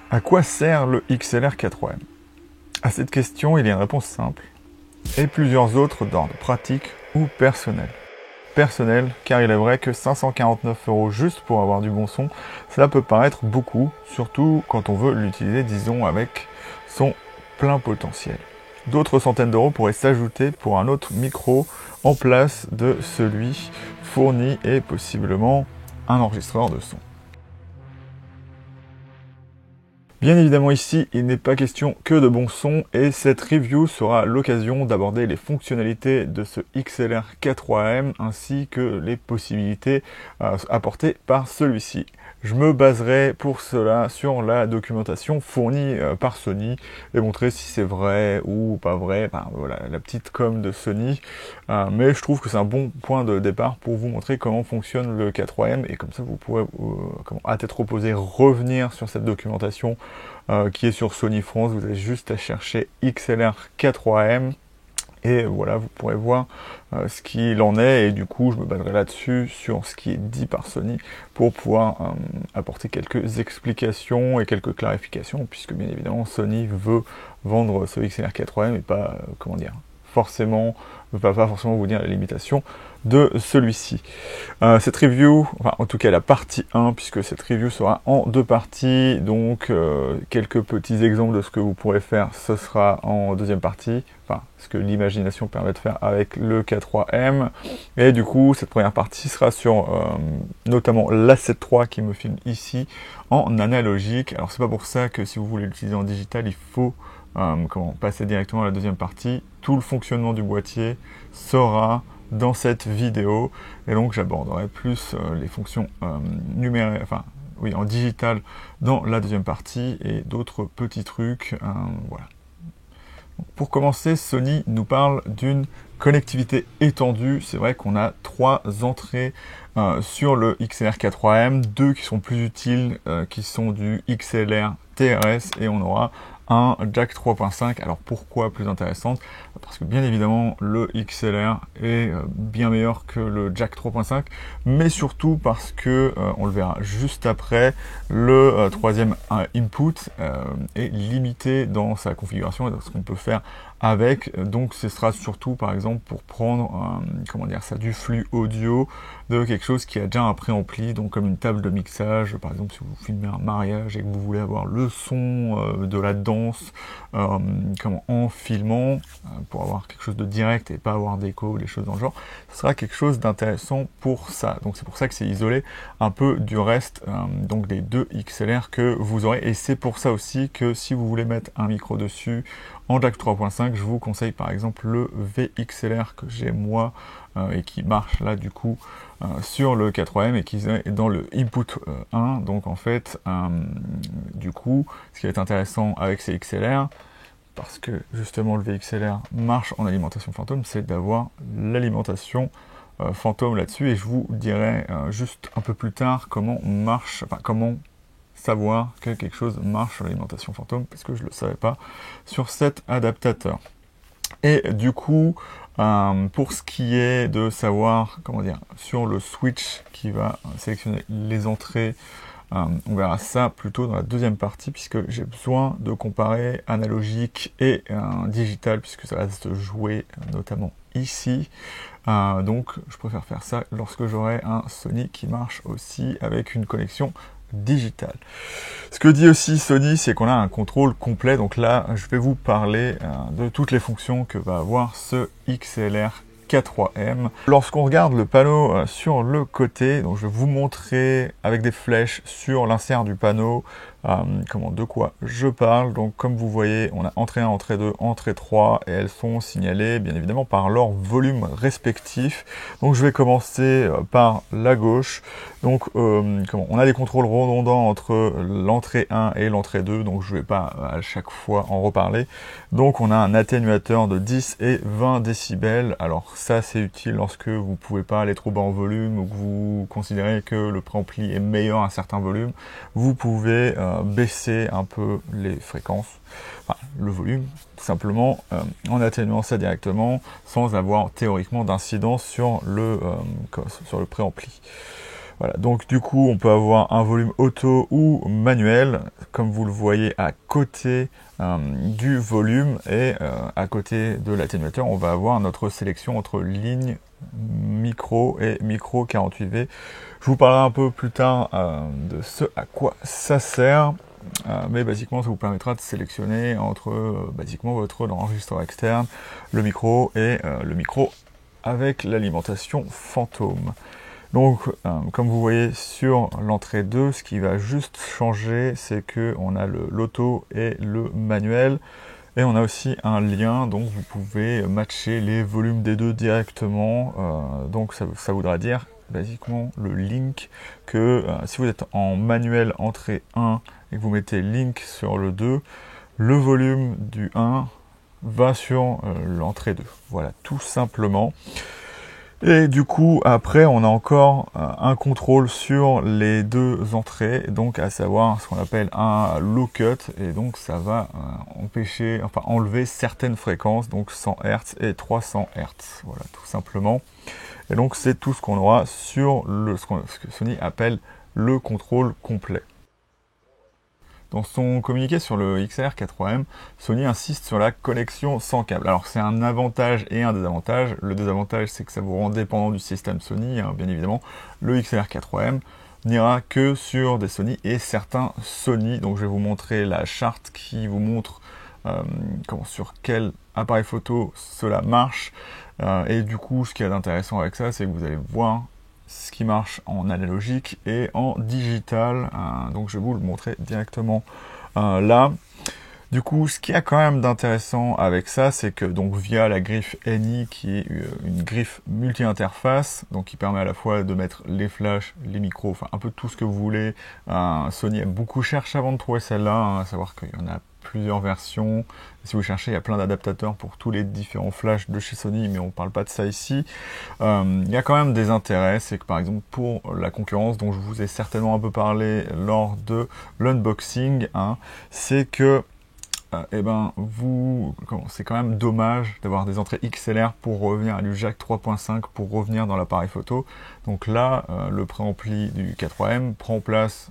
À quoi sert le XLR K3M? À cette question, il y a une réponse simple et plusieurs autres d'ordre pratique ou personnel. Personnel, car il est vrai que 549 € juste pour avoir du bon son, cela peut paraître beaucoup, surtout quand on veut l'utiliser, disons, avec son plein potentiel. D'autres centaines d'euros pourraient s'ajouter pour un autre micro en place de celui fourni et possiblement un enregistreur de son. Bien évidemment ici, il n'est pas question que de bon son et cette review sera l'occasion d'aborder les fonctionnalités de ce XLR K3M ainsi que les possibilités apportées par celui-ci. Je me baserai pour cela sur la documentation fournie par Sony et montrer si c'est vrai ou pas vrai, enfin, voilà, la petite com de Sony. Mais je trouve que c'est un bon point de départ pour vous montrer comment fonctionne le K3M et comme ça vous pourrez, à tête reposée, revenir sur cette documentation qui est sur Sony France. Vous avez juste à chercher XLR K3M et voilà, vous pourrez voir ce qu'il en est et du coup je me baserai là-dessus sur ce qui est dit par Sony pour pouvoir apporter quelques explications et quelques clarifications puisque bien évidemment Sony veut vendre ce XLR K3M et pas, va pas forcément vous dire la limitation de celui-ci. Cette review, enfin en tout cas la partie 1, puisque cette review sera en deux parties, donc quelques petits exemples de ce que vous pourrez faire, ce sera en deuxième partie, enfin ce que l'imagination permet de faire avec le K3M, et du coup cette première partie sera sur notamment l'A7 III qui me filme ici en analogique. Alors c'est pas pour ça que si vous voulez l'utiliser en digital, il faut passer directement à la deuxième partie. Tout le fonctionnement du boîtier sera dans cette vidéo et donc j'aborderai plus les fonctions numériques, enfin oui, en digital dans la deuxième partie et d'autres petits trucs. Voilà. Donc, pour commencer, Sony nous parle d'une connectivité étendue. C'est vrai qu'on a 3 entrées sur le XLR K3M, 2 qui sont plus utiles, qui sont du XLR TRS et on aura un jack 3.5. Alors pourquoi plus intéressante? Parce que bien évidemment le XLR est bien meilleur que le jack 3.5, mais surtout parce que, on le verra juste après, le troisième input est limité dans sa configuration et dans ce qu'on peut faire avec. Donc ce sera surtout par exemple pour prendre du flux audio de quelque chose qui a déjà un préampli, donc comme une table de mixage, par exemple si vous filmez un mariage et que vous voulez avoir le son de la danse en filmant pour avoir quelque chose de direct et pas avoir d'écho, des choses dans le genre, ce sera quelque chose d'intéressant pour ça. Donc c'est pour ça que c'est isolé un peu du reste donc des deux XLR que vous aurez, et c'est pour ça aussi que si vous voulez mettre un micro dessus en jack 3.5, je vous conseille par exemple le VXLR que j'ai moi et qui marche là du coup sur le K3M et qui est dans le input 1. Donc en fait, du coup, ce qui va être intéressant avec ces XLR, parce que justement le VXLR marche en alimentation fantôme, c'est d'avoir l'alimentation fantôme là-dessus, et je vous dirai juste un peu plus tard comment savoir que quelque chose marche sur l'alimentation fantôme, parce que je ne le savais pas sur cet adaptateur. Et du coup, pour ce qui est de savoir, sur le switch qui va sélectionner les entrées, on verra ça plutôt dans la deuxième partie, puisque j'ai besoin de comparer analogique et digital, puisque ça va se jouer notamment ici. Donc je préfère faire ça lorsque j'aurai un Sony qui marche aussi avec une connexion digitale. Ce que dit aussi Sony, c'est qu'on a un contrôle complet. Donc là, je vais vous parler de toutes les fonctions que va avoir ce XLR K3M. Lorsqu'on regarde le panneau sur le côté, donc je vais vous montrer avec des flèches sur l'insert du panneau de quoi je parle. Donc comme vous voyez, on a entrée 1, entrée 2, entrée 3 et elles sont signalées bien évidemment par leur volume respectif. Donc je vais commencer par la gauche. Donc on a des contrôles redondants entre l'entrée 1 et l'entrée 2, donc je ne vais pas à chaque fois en reparler. Donc on a un atténuateur de 10 et 20 décibels. Alors ça c'est utile lorsque vous ne pouvez pas aller trop bas en volume ou que vous considérez que le préampli est meilleur à un certain volume. Vous pouvez baisser un peu les fréquences, le volume, tout simplement en atténuant ça directement sans avoir théoriquement d'incidence sur le préampli. Voilà, donc du coup, on peut avoir un volume auto ou manuel, comme vous le voyez à côté du volume, et à côté de l'atténuateur, on va avoir notre sélection entre ligne, micro et micro 48V. Je vous parlerai un peu plus tard de ce à quoi ça sert, mais basiquement, ça vous permettra de sélectionner entre basiquement votre enregistreur externe, le micro et le micro avec l'alimentation fantôme. Donc, comme vous voyez sur l'entrée 2, ce qui va juste changer, c'est que on a l'auto et le manuel, et on a aussi un lien, donc vous pouvez matcher les volumes des deux directement. Donc ça voudra dire, basiquement, le link que si vous êtes en manuel entrée 1 et que vous mettez link sur le 2, le volume du 1 va sur l'entrée 2. Voilà, tout simplement. Et du coup, après, on a encore un contrôle sur les deux entrées, donc à savoir ce qu'on appelle un low cut, et donc ça va enlever certaines fréquences, donc 100 Hz et 300 Hz, voilà, tout simplement. Et donc c'est tout ce qu'on aura sur ce que Sony appelle le contrôle complet. Dans son communiqué sur le XLR-K3M, Sony insiste sur la connexion sans câble. Alors c'est un avantage et un désavantage. Le désavantage, c'est que ça vous rend dépendant du système Sony, hein, bien évidemment. Le XLR-K3M n'ira que sur des Sony et certains Sony. Donc je vais vous montrer la charte qui vous montre sur quel appareil photo cela marche. Et du coup, ce qui est intéressant avec ça, c'est que vous allez voir ce qui marche en analogique et en digital. Donc je vais vous le montrer directement là. Du coup, ce qu'il y a quand même d'intéressant avec ça, c'est que donc via la griffe NI, qui est une griffe multi-interface, donc qui permet à la fois de mettre les flashs, les micros, enfin un peu tout ce que vous voulez. Sony a beaucoup cherché avant de trouver celle-là, hein, à savoir qu'il y en a plusieurs versions. Si vous cherchez, il y a plein d'adaptateurs pour tous les différents flashs de chez Sony, mais on ne parle pas de ça ici. Il y a quand même des intérêts, c'est que par exemple pour la concurrence, dont je vous ai certainement un peu parlé lors de l'unboxing, hein, c'est que c'est quand même dommage d'avoir des entrées XLR pour revenir à du jack 3.5 pour revenir dans l'appareil photo. Donc là, le préampli du K3M prend place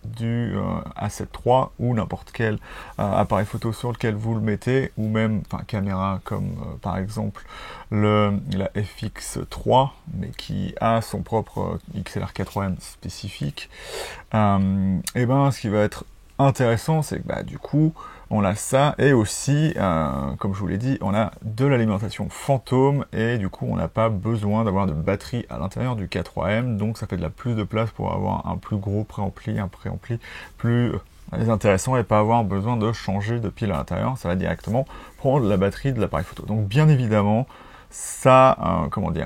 du A7 III ou n'importe quel appareil photo sur lequel vous le mettez, ou même caméra comme par exemple la FX3, mais qui a son propre XLR K3M spécifique. Ce qui va être intéressant, c'est que du coup on a ça, et aussi comme je vous l'ai dit, on a de l'alimentation fantôme, et du coup on n'a pas besoin d'avoir de batterie à l'intérieur du K3M, donc ça fait plus de place pour avoir un plus gros préampli, un préampli plus intéressant, et pas avoir besoin de changer de pile à l'intérieur. Ça va directement prendre la batterie de l'appareil photo. Donc bien évidemment, ça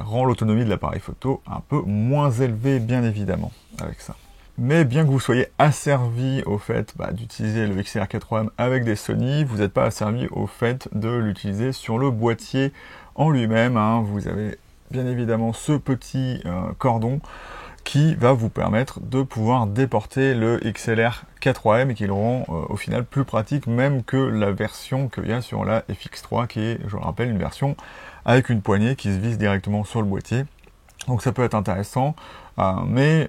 rend l'autonomie de l'appareil photo un peu moins élevée, bien évidemment, avec ça. Mais bien que vous soyez asservi au fait d'utiliser le XLR-K3M avec des Sony, vous n'êtes pas asservi au fait de l'utiliser sur le boîtier en lui-même, hein. Vous avez bien évidemment ce petit cordon qui va vous permettre de pouvoir déporter le XLR-K3M, et qui le rend au final plus pratique même que la version qu'il y a sur la FX3, qui est, je le rappelle, une version avec une poignée qui se visse directement sur le boîtier. Donc ça peut être intéressant, mais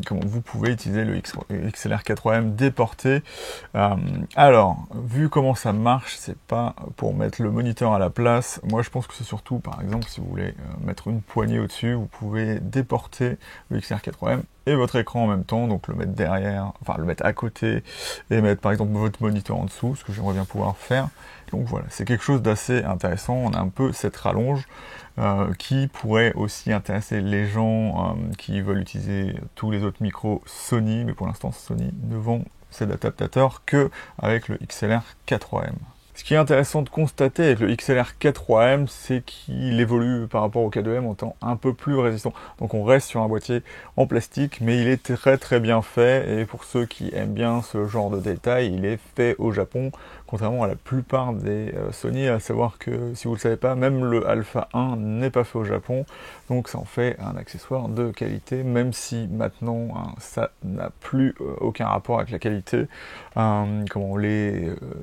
vous pouvez utiliser le XLR-K3M déporté. Alors, vu comment ça marche, c'est pas pour mettre le moniteur à la place. Moi, je pense que c'est surtout, par exemple, si vous voulez mettre une poignée au-dessus, vous pouvez déporter le XLR-K3M et votre écran en même temps, donc le mettre derrière, le mettre à côté, et mettre par exemple votre moniteur en dessous, ce que j'aimerais bien pouvoir faire. Donc voilà, c'est quelque chose d'assez intéressant. On a un peu cette rallonge qui pourrait aussi intéresser les gens qui veulent utiliser tous les autres micros Sony, mais pour l'instant Sony ne vend cet adaptateur que avec le XLR-K3M. Ce qui est intéressant de constater avec le XLR-K3M, c'est qu'il évolue par rapport au K2M en étant un peu plus résistant. Donc on reste sur un boîtier en plastique, mais il est très très bien fait, et pour ceux qui aiment bien ce genre de détails, il est fait au Japon, contrairement à la plupart des Sony, à savoir que, si vous ne le savez pas, même le Alpha 1 n'est pas fait au Japon, donc ça en fait un accessoire de qualité, même si maintenant ça n'a plus aucun rapport avec la qualité.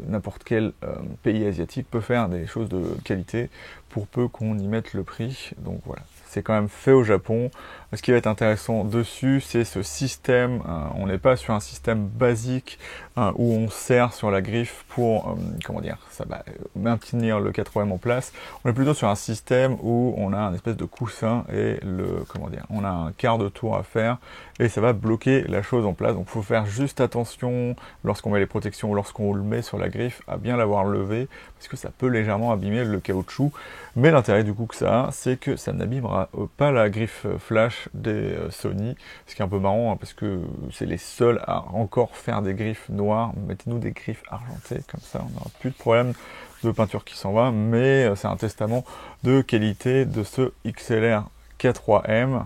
N'importe quel pays asiatique peut faire des choses de qualité, pour peu qu'on y mette le prix. Donc voilà, c'est quand même fait au Japon. Ce qui va être intéressant dessus, c'est ce système. On n'est pas sur un système basique où on serre sur la griffe pour, comment dire, ça va maintenir le 80 en place. On est plutôt sur un système où on a un espèce de coussin et comment dire, on a un quart de tour à faire et ça va bloquer la chose en place. Donc il faut faire juste attention lorsqu'on met les protections ou lorsqu'on le met sur la griffe à bien l'avoir levé parce que ça peut légèrement abîmer le caoutchouc. Mais l'intérêt du coup que ça a, c'est que ça n'abîmera pas la griffe flash des Sony, ce qui est un peu marrant hein, parce que c'est les seuls à encore faire des griffes noires. Mettez-nous des griffes argentées, comme ça on n'aura plus de problème de peinture qui s'en va, mais c'est un testament de qualité de ce XLR K3M.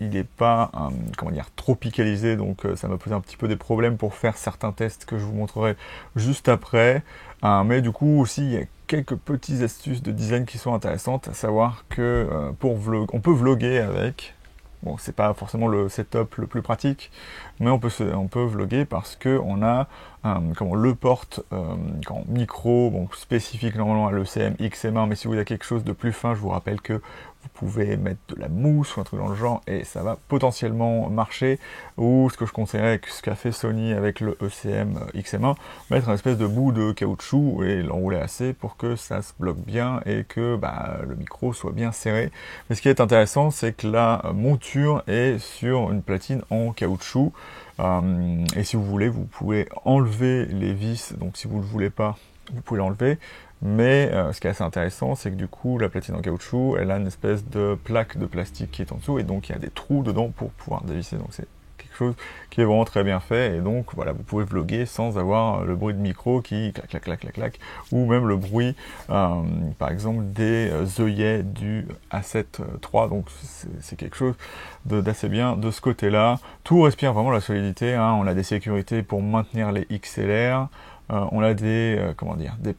Il n'est pas, comment dire, tropicalisé, donc ça m'a posé un petit peu des problèmes pour faire certains tests que je vous montrerai juste après. Mais du coup aussi, il y a quelques petites astuces de design qui sont intéressantes, à savoir que on peut vlogger avec. Bon, c'est pas forcément le setup le plus pratique, mais on peut vlogger parce que on a le porte micro, bon, spécifique normalement à l'ECM XM1, mais si vous avez quelque chose de plus fin, je vous rappelle que vous pouvez mettre de la mousse ou un truc dans le genre et ça va potentiellement marcher. Ou ce que je conseillerais, ce qu'a fait Sony avec le ECM XM1, mettre un espèce de bout de caoutchouc et l'enrouler assez pour que ça se bloque bien et que le micro soit bien serré. Mais ce qui est intéressant, c'est que la monture est sur une platine en caoutchouc. Et si vous voulez, vous pouvez enlever les vis. Donc si vous ne le voulez pas, vous pouvez l'enlever. Mais ce qui est assez intéressant, c'est que du coup, la platine en caoutchouc, elle a une espèce de plaque de plastique qui est en dessous, et donc il y a des trous dedans pour pouvoir dévisser. Donc c'est quelque chose qui est vraiment très bien fait, et donc voilà, vous pouvez vlogger sans avoir le bruit de micro qui clac clac clac clac clac, ou même le bruit, par exemple, des œillets du A7 III. Donc c'est quelque chose d'assez bien de ce côté-là. Tout respire vraiment la solidité, hein. On a des sécurités pour maintenir les XLR. On a des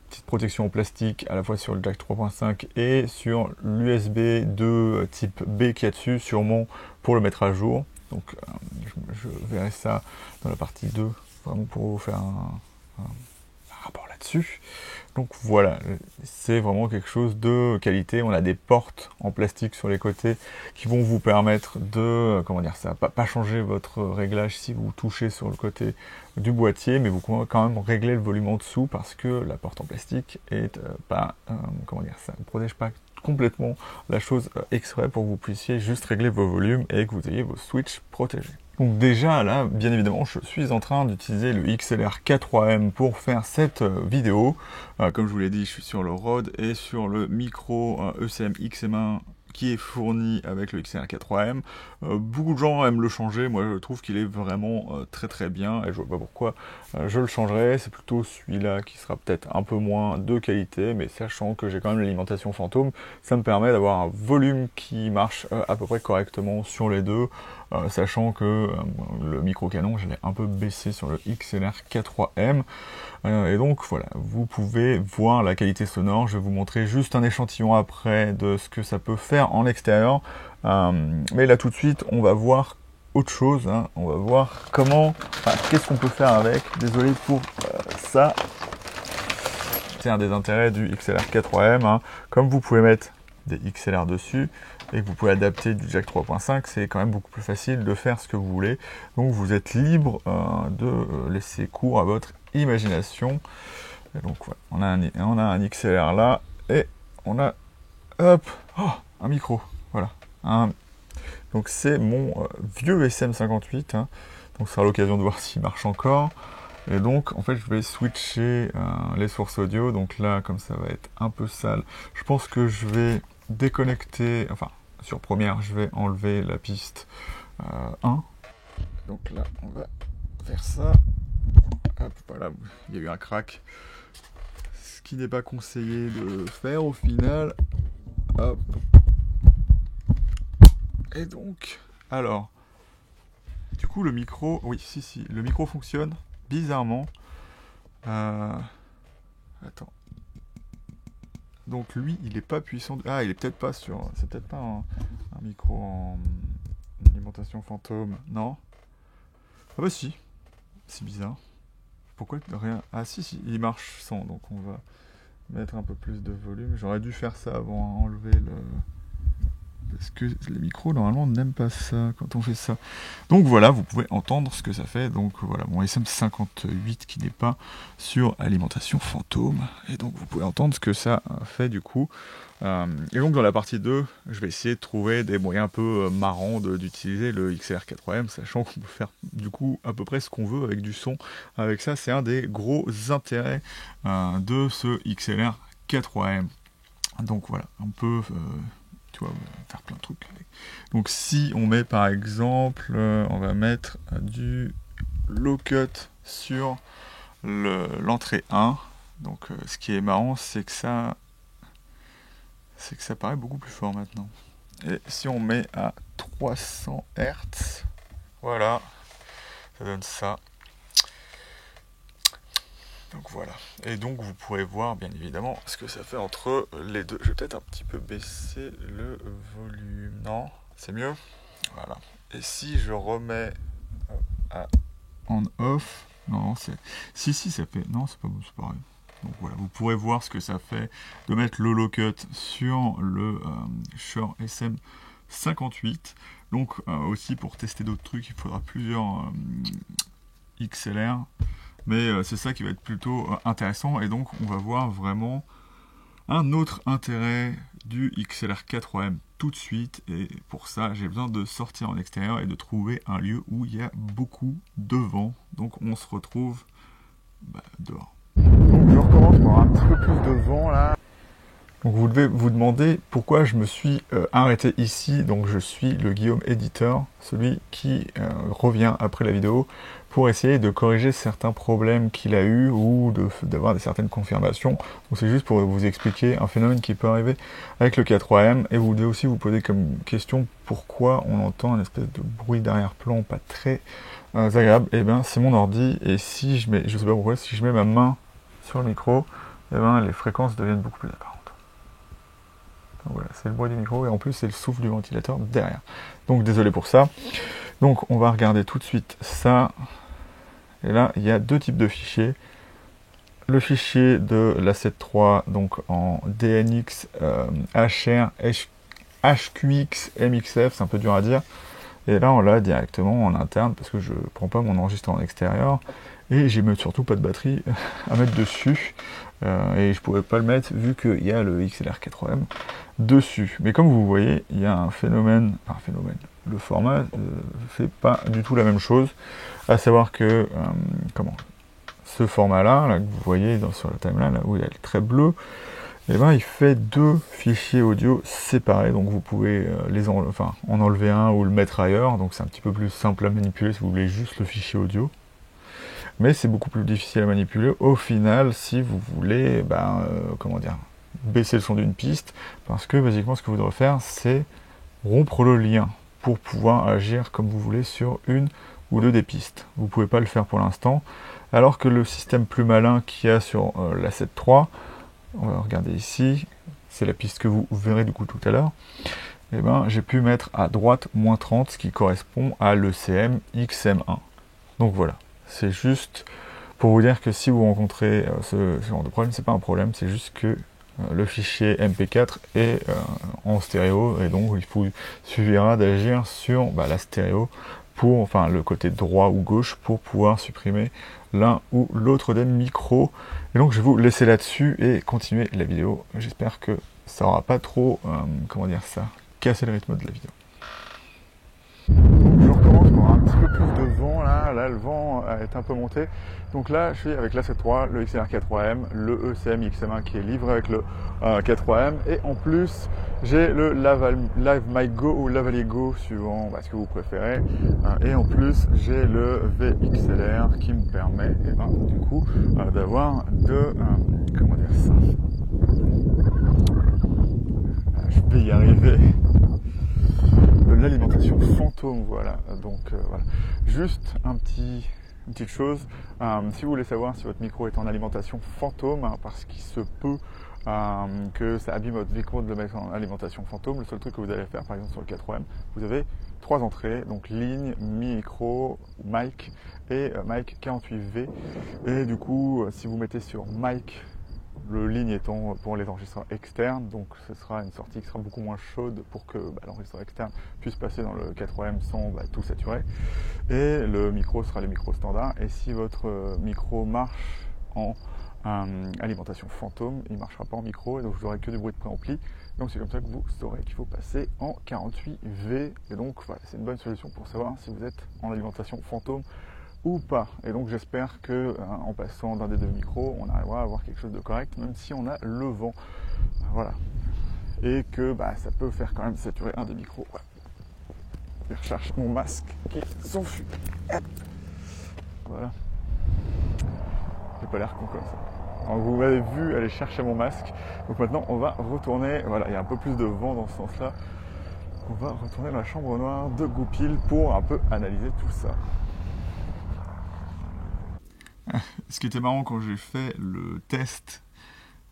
petites protections en plastique à la fois sur le jack 3.5 et sur l'USB 2 type B qu'il y a dessus, sûrement pour le mettre à jour. Donc je verrai ça dans la partie 2, vraiment pour vous faire un rapport là-dessus. Donc voilà, c'est vraiment quelque chose de qualité. On a des portes en plastique sur les côtés qui vont vous permettre de, pas changer votre réglage si vous touchez sur le côté du boîtier, mais vous pouvez quand même régler le volume en dessous parce que la porte en plastique est ça ne protège pas complètement la chose exprès pour que vous puissiez juste régler vos volumes et que vous ayez vos switches protégés. Donc déjà là, bien évidemment, je suis en train d'utiliser le XLR K3M pour faire cette vidéo. Comme je vous l'ai dit, je suis sur le Rode et sur le micro ECM XM1 qui est fourni avec le XLR K3M. Beaucoup de gens aiment le changer, moi je trouve qu'il est vraiment très très bien et je vois pas pourquoi je le changerais. C'est plutôt celui-là qui sera peut-être un peu moins de qualité, mais sachant que j'ai quand même l'alimentation fantôme, ça me permet d'avoir un volume qui marche à peu près correctement sur les deux, sachant que le micro canon je l'ai un peu baissé sur le XLR K3M. Et donc voilà, vous pouvez voir la qualité sonore. Je vais vous montrer juste un échantillon après de ce que ça peut faire en extérieur. Mais là tout de suite, on va voir autre chose. Hein. On va voir qu'est-ce qu'on peut faire avec. Désolé pour ça. C'est un des intérêts du XLR K3M. Hein. Comme vous pouvez mettre des XLR dessus et que vous pouvez adapter du jack 3.5, c'est quand même beaucoup plus facile de faire ce que vous voulez. Donc vous êtes libre de laisser cours à votre imagination. Et donc voilà, on a un XLR là et on a un micro. Voilà. Donc c'est mon vieux SM58. Hein. Donc ce sera l'occasion de voir s'il marche encore. Et donc en fait je vais switcher les sources audio. Donc là comme ça va être un peu sale, je pense que je vais déconnecter, enfin sur première je vais enlever la piste 1. Donc là on va faire ça. Hop, voilà, il y a eu un crack. Ce qui n'est pas conseillé de faire au final. Hop. Et donc, alors, du coup le micro, oui, si, le micro fonctionne bizarrement. Attends. Donc lui, il est pas puissant. Ah, il est peut-être pas sur. C'est peut-être pas un micro en alimentation fantôme, non? Ah bah si. C'est bizarre. Pourquoi rien? Ah si, il marche sans. Donc on va mettre un peu plus de volume. J'aurais dû faire ça avant, enlever parce que les micros normalement n'aiment pas ça quand on fait ça. Donc voilà, vous pouvez entendre ce que ça fait. Donc voilà, mon SM58 qui n'est pas sur alimentation fantôme, et donc vous pouvez entendre ce que ça fait du coup. Et donc dans la partie 2, je vais essayer de trouver des moyens un peu marrants d'utiliser le XLR4M, sachant qu'on peut faire du coup à peu près ce qu'on veut avec du son. Avec ça, c'est un des gros intérêts de ce XLR4M. Donc voilà, on peut tu vois, faire plein de trucs avec. Donc si on met par exemple, on va mettre du low cut sur l'entrée 1. Donc ce qui est marrant, c'est que ça paraît beaucoup plus fort maintenant. Et si on met à 300 Hz, voilà, ça donne ça. Donc voilà. Et donc vous pourrez voir bien évidemment ce que ça fait entre les deux. Je vais peut-être un petit peu baisser le volume. Non, c'est mieux. Voilà. Et si je remets à on off, non, c'est. Si, ça fait. Non, c'est pas bon, c'est pareil. Donc voilà, vous pourrez voir ce que ça fait de mettre le low cut sur le Shure SM58. Donc aussi pour tester d'autres trucs, il faudra plusieurs XLR. Mais c'est ça qui va être plutôt intéressant. Et donc on va voir vraiment un autre intérêt du XLR4M tout de suite. Et pour ça, j'ai besoin de sortir en extérieur et de trouver un lieu où il y a beaucoup de vent. Donc on se retrouve dehors. Donc je recommence pour un petit peu plus de vent là. Donc vous devez vous demander pourquoi je me suis arrêté ici. Donc je suis le Guillaume éditeur, celui qui revient après la vidéo pour essayer de corriger certains problèmes qu'il a eu ou d'avoir certaines confirmations. Donc c'est juste pour vous expliquer un phénomène qui peut arriver avec le K3M. Et vous devez aussi vous poser comme question pourquoi on entend une espèce de bruit d'arrière-plan pas très agréable. Et bien c'est mon ordi, et si je mets, je sais pas pourquoi, si je mets ma main sur le micro, et ben les fréquences deviennent beaucoup plus apparentes. Donc voilà, c'est le bruit du micro et en plus c'est le souffle du ventilateur derrière. Donc désolé pour ça. Donc on va regarder tout de suite ça. Et là, il y a deux types de fichiers. Le fichier de l'A7 donc en DNX, HR, HQX, MXF, c'est un peu dur à dire. Et là, on l'a directement en interne parce que je ne prends pas mon enregistrement en extérieur. Et j'ai surtout pas de batterie à mettre dessus. Et je pourrais pas le mettre vu qu'il y a le XLR4M dessus. Mais comme vous voyez, il y a un phénomène. Le format fait pas du tout la même chose. À savoir que ce format-là, là, que vous voyez sur la timeline, là où il y a le trait bleu, et ben, il fait deux fichiers audio séparés. Donc vous pouvez en enlever un ou le mettre ailleurs. Donc c'est un petit peu plus simple à manipuler si vous voulez juste le fichier audio. Mais c'est beaucoup plus difficile à manipuler au final si vous voulez baisser le son d'une piste, parce que basiquement ce que vous devrez faire, c'est rompre le lien pour pouvoir agir comme vous voulez sur une ou deux des pistes. Vous ne pouvez pas le faire pour l'instant, alors que le système plus malin qu'il y a sur la 7.3, on va regarder ici, c'est la piste que vous verrez du coup tout à l'heure, et ben j'ai pu mettre à droite moins 30, ce qui correspond à l'ECM XM1. Donc voilà. C'est juste pour vous dire que si vous rencontrez ce genre de problème, c'est pas un problème, c'est juste que le fichier MP4 est en stéréo, et donc il suffira d'agir sur la stéréo pour, le côté droit ou gauche pour pouvoir supprimer l'un ou l'autre des micros. Et donc je vais vous laisser là-dessus et continuer la vidéo. J'espère que ça aura pas trop, casser le rythme de la vidéo. Donc je recommence pour un petit peu plus de vent là le vent est un peu monté. Donc là je suis avec l'A7 le XLR4M, le ECM XM1 qui est livré avec le K3M, et en plus j'ai le Live Mic Go ou Lavalier Go suivant ce que vous préférez, et en plus j'ai le VXLR qui me permet du coup d'avoir je vais y arriver, de l'alimentation fantôme, voilà. Donc voilà. Juste une petite chose, si vous voulez savoir si votre micro est en alimentation fantôme, parce qu'il se peut que ça abîme votre micro de le mettre en alimentation fantôme, le seul truc que vous allez faire, par exemple sur le K3M, vous avez trois entrées, donc ligne, micro, mic et mic 48V. Et du coup, si vous mettez sur mic ligne étant pour les enregistreurs externes, donc ce sera une sortie qui sera beaucoup moins chaude pour que l'enregistreur externe puisse passer dans le 4M sans tout saturer. Et le micro sera le micro standard. Et si votre micro marche en alimentation fantôme, il ne marchera pas en micro, et donc vous n'aurez que du bruit de préampli. Donc c'est comme ça que vous saurez qu'il faut passer en 48V. Et donc voilà, c'est une bonne solution pour savoir si vous êtes en alimentation fantôme ou pas. Et donc j'espère que en passant d'un des deux micros, on arrivera à avoir quelque chose de correct, même si on a le vent. Voilà. Et que ça peut faire quand même saturer un des micros. Ouais. Je recherche mon masque qui s'enfuit. Voilà. J'ai pas l'air con comme ça. Donc vous m'avez vu aller chercher mon masque. Donc maintenant on va retourner. Voilà, il y a un peu plus de vent dans ce sens-là. On va retourner dans la chambre noire de Goupil pour un peu analyser tout ça. Ce qui était marrant quand j'ai fait le test,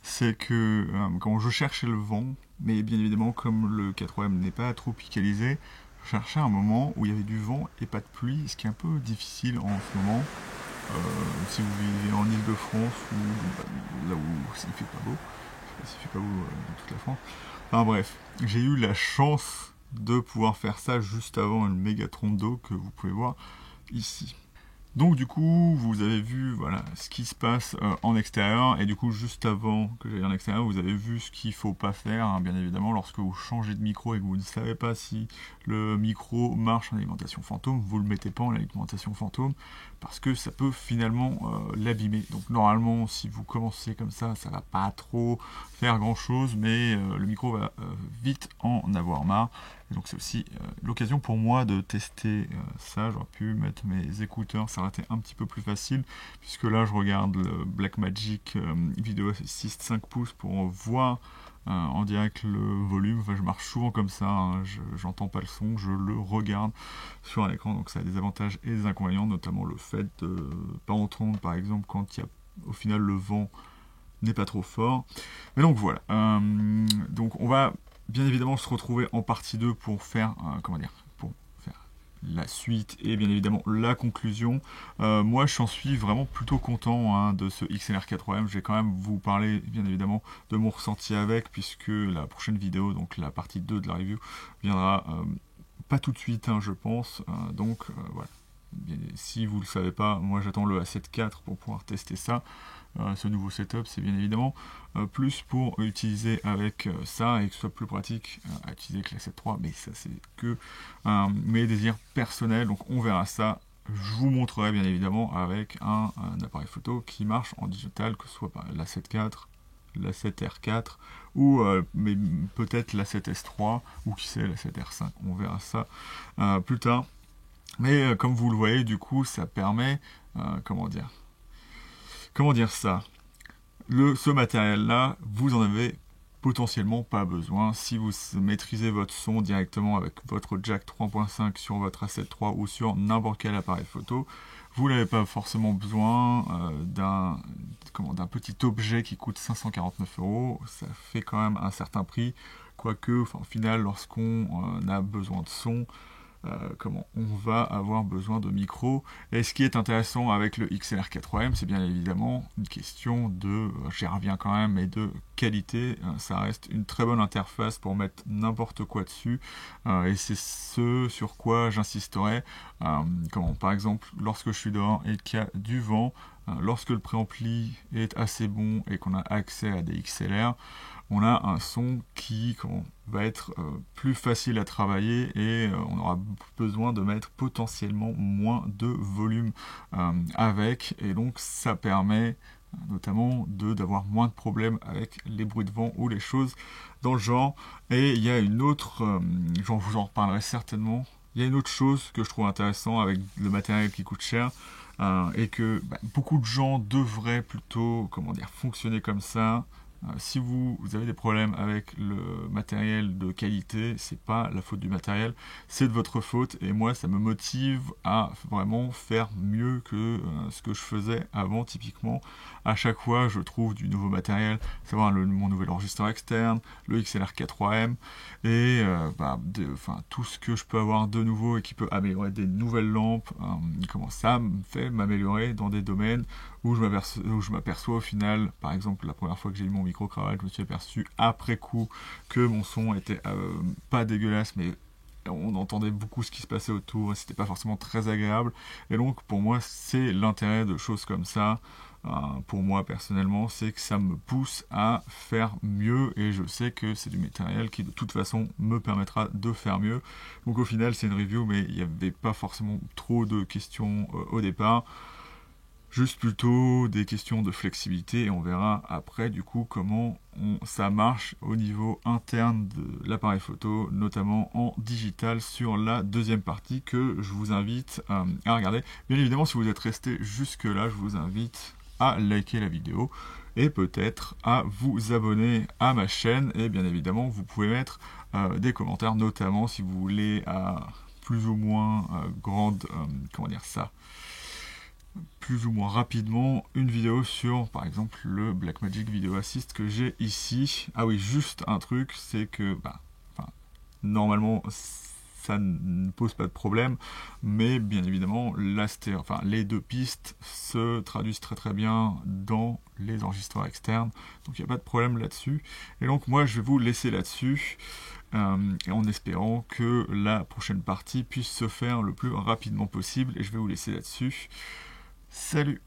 c'est que quand je cherchais le vent, mais bien évidemment comme le 4M n'est pas tropicalisé, je cherchais un moment où il y avait du vent et pas de pluie, ce qui est un peu difficile en ce moment. Si vous vivez en Ile-de-France ou là où il fait pas beau, je sais pas s'il fait pas beau dans toute la France. Enfin bref, j'ai eu la chance de pouvoir faire ça juste avant une méga trompe d'eau que vous pouvez voir ici. Donc du coup, vous avez vu voilà ce qui se passe en extérieur, et du coup juste avant que j'aille en extérieur, vous avez vu ce qu'il faut pas faire, hein, bien évidemment, lorsque vous changez de micro et que vous ne savez pas si le micro marche en alimentation fantôme, vous le mettez pas en alimentation fantôme, parce que ça peut finalement l'abîmer. Donc normalement, si vous commencez comme ça va pas trop faire grand chose, mais le micro va vite en avoir marre. Et donc c'est aussi l'occasion pour moi de tester ça. J'aurais pu mettre mes écouteurs, ça aurait été un petit peu plus facile, puisque là je regarde le Blackmagic Video Assist 5 pouces pour voir en direct le volume. Enfin, je marche souvent comme ça, hein. J'entends pas le son, je le regarde sur un écran, donc ça a des avantages et des inconvénients, notamment le fait de pas entendre par exemple quand il y a au final le vent n'est pas trop fort. Mais donc voilà, donc on va bien évidemment se retrouver en partie 2 pour faire, pour faire la suite et bien évidemment la conclusion. Moi je suis vraiment plutôt content de ce XLR4M. Je vais quand même vous parler bien évidemment de mon ressenti avec, puisque la prochaine vidéo, donc la partie 2 de la review, viendra pas tout de suite, je pense. Donc voilà. Bien, si vous ne le savez pas, moi j'attends le A7 IV pour pouvoir tester ça. Ce nouveau setup, c'est bien évidemment plus pour utiliser avec ça et que ce soit plus pratique à utiliser que la 7.3, mais ça c'est que mes désirs personnels, donc on verra ça. Je vous montrerai bien évidemment avec un appareil photo qui marche en digital, que ce soit la 7 IV, la 7R4 ou mais peut-être la 7S3 ou qui sait la 7R5, on verra ça plus tard. Mais comme vous le voyez, du coup, ça permet, comment dire ça, ce matériel-là, vous en avez potentiellement pas besoin. Si vous maîtrisez votre son directement avec votre jack 3.5 sur votre A7 III ou sur n'importe quel appareil photo, vous n'avez pas forcément besoin d'un petit objet qui coûte 549 €. Ça fait quand même un certain prix, quoique, au final, lorsqu'on a besoin de son, on va avoir besoin de micro. Et ce qui est intéressant avec le XLR4M, c'est bien évidemment une question de, j'y reviens quand même, mais de qualité. Ça reste une très bonne interface pour mettre n'importe quoi dessus, et c'est ce sur quoi j'insisterai. Par exemple, lorsque je suis dehors et qu'il y a du vent, lorsque le préampli est assez bon et qu'on a accès à des XLR, on a un son qui va être plus facile à travailler, et on aura besoin de mettre potentiellement moins de volume avec, et donc ça permet notamment d'avoir moins de problèmes avec les bruits de vent ou les choses dans le genre. Et il y a une autre, vous en reparlerai certainement, il y a une autre chose que je trouve intéressant avec le matériel qui coûte cher, et que beaucoup de gens devraient plutôt fonctionner comme ça. Si vous avez des problèmes avec le matériel de qualité, c'est pas la faute du matériel, c'est de votre faute, et moi ça me motive à vraiment faire mieux que ce que je faisais avant. Typiquement, à chaque fois je trouve du nouveau matériel, à savoir mon nouvel enregistreur externe, le XLR K3M, et tout ce que je peux avoir de nouveau et qui peut améliorer des nouvelles lampes, comment ça me fait m'améliorer dans des domaines où je m'aperçois au final. Par exemple, la première fois que j'ai eu mon micro-cravate, je me suis aperçu après coup que mon son était pas dégueulasse, mais on entendait beaucoup ce qui se passait autour et c'était pas forcément très agréable. Et donc pour moi c'est l'intérêt de choses comme ça, pour moi personnellement, c'est que ça me pousse à faire mieux, et je sais que c'est du matériel qui de toute façon me permettra de faire mieux. Donc au final c'est une review, mais il n'y avait pas forcément trop de questions au départ. Juste plutôt des questions de flexibilité, et on verra après du coup comment ça marche au niveau interne de l'appareil photo, notamment en digital, sur la deuxième partie que je vous invite à regarder. Bien évidemment, si vous êtes resté jusque là, je vous invite à liker la vidéo et peut-être à vous abonner à ma chaîne, et bien évidemment vous pouvez mettre des commentaires, notamment si vous voulez plus ou moins plus ou moins rapidement une vidéo sur par exemple le Blackmagic Video Assist que j'ai ici. Ah oui, juste un truc, c'est que normalement ça ne pose pas de problème, mais bien évidemment les deux pistes se traduisent très très bien dans les enregistreurs externes, donc il n'y a pas de problème là-dessus. Et donc moi je vais vous laisser là-dessus, et en espérant que la prochaine partie puisse se faire le plus rapidement possible, et je vais vous laisser là-dessus. Salut!